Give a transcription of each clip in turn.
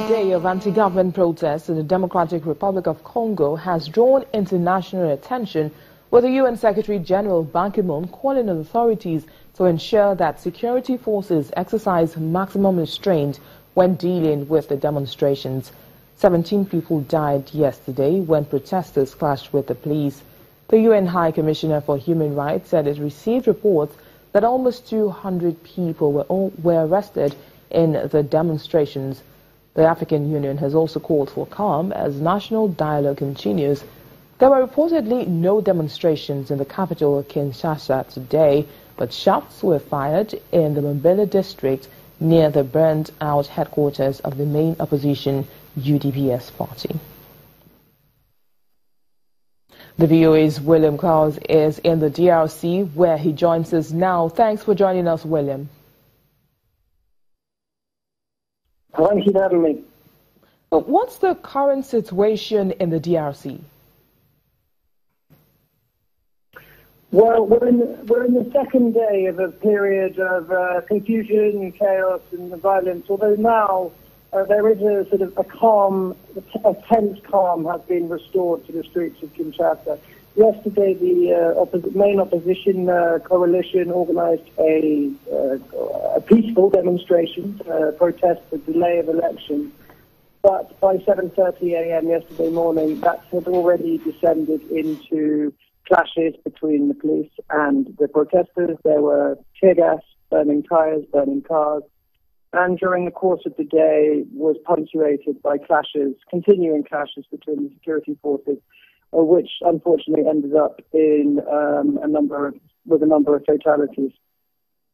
day of anti-government protests in the Democratic Republic of Congo has drawn international attention, with the UN Secretary-General Ban Ki-moon calling on authorities to ensure that security forces exercise maximum restraint when dealing with the demonstrations. 17 people died yesterday when protesters clashed with the police. The UN High Commissioner for Human Rights said it received reports that almost 200 people were arrested in the demonstrations. The African Union has also called for calm as national dialogue continues. There were reportedly no demonstrations in the capital, Kinshasa, today, but shots were fired in the Mambela district near the burned-out headquarters of the main opposition UDPS party. The VOA's William Cowles is in the DRC, where he joins us now. Thanks for joining us, William. Thank you for having me. What's the current situation in the DRC? Well, we're in the second day of a period of confusion, chaos, and violence. Although now there is a sort of a tense calm has been restored to the streets of Kinshasa. Yesterday, the main opposition coalition organised a peaceful demonstration to protest the delay of elections. But by 7:30 a.m. yesterday morning, that had already descended into clashes between the police and the protesters. There were tear gas, burning tyres, burning cars. And during the course of the day was punctuated by continuing clashes between the security forces, which unfortunately ended up in a number of fatalities.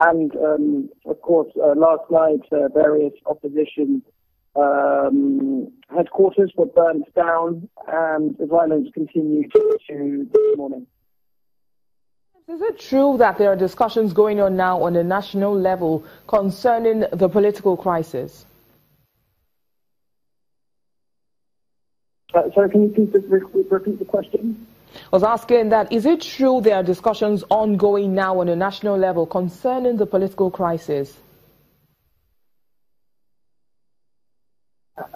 And of course, last night, various opposition headquarters were burned down, and the violence continued to this morning. Is it true that there are discussions going on now on a national level concerning the political crisis? Sorry, can you please repeat the question? I was asking that, is it true there are discussions ongoing now on a national level concerning the political crisis?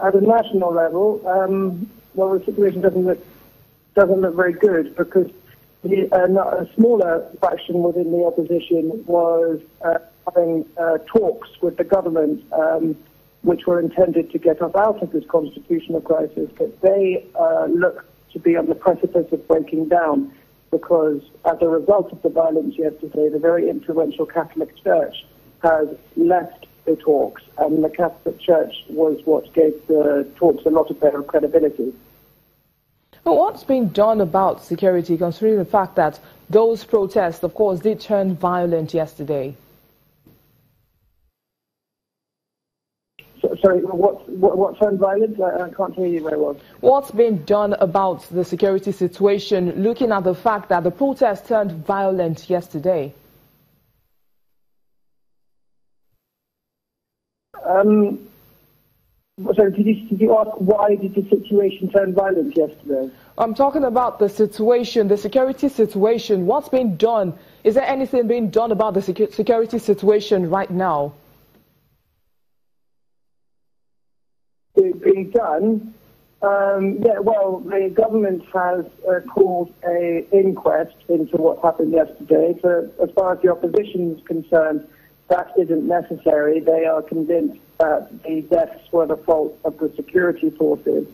At a national level, well, the situation doesn't look very good, because a smaller faction within the opposition was having talks with the government, which were intended to get us out of this constitutional crisis, but they look to be on the precipice of breaking down, because as a result of the violence yesterday, the very influential Catholic Church has left the talks, and the Catholic Church was what gave the talks a lot of their credibility. But what's been done about security, considering the fact that those protests, of course, did turn violent yesterday? Sorry, what turned violent? I can't hear you very well. What's been done about the security situation, looking at the fact that the protests turned violent yesterday? So did you ask why did the situation turn violent yesterday? I'm talking about the situation, the security situation. What's been done? Is there anything being done about the security situation right now? Being done? Yeah, well, the government has called an inquest into what happened yesterday. So as far as the opposition is concerned, that isn't necessary. They are convinced that the deaths were the fault of the security forces.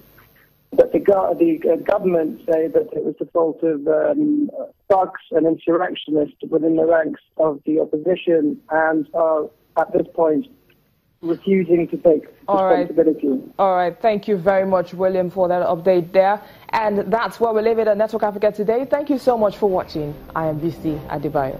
But the government say that it was the fault of thugs and insurrectionists within the ranks of the opposition, and are at this point refusing to take responsibility. All right. Thank you very much, William, for that update there. And that's where we leave it at Network Africa today. Thank you so much for watching. I am VC Adebayo.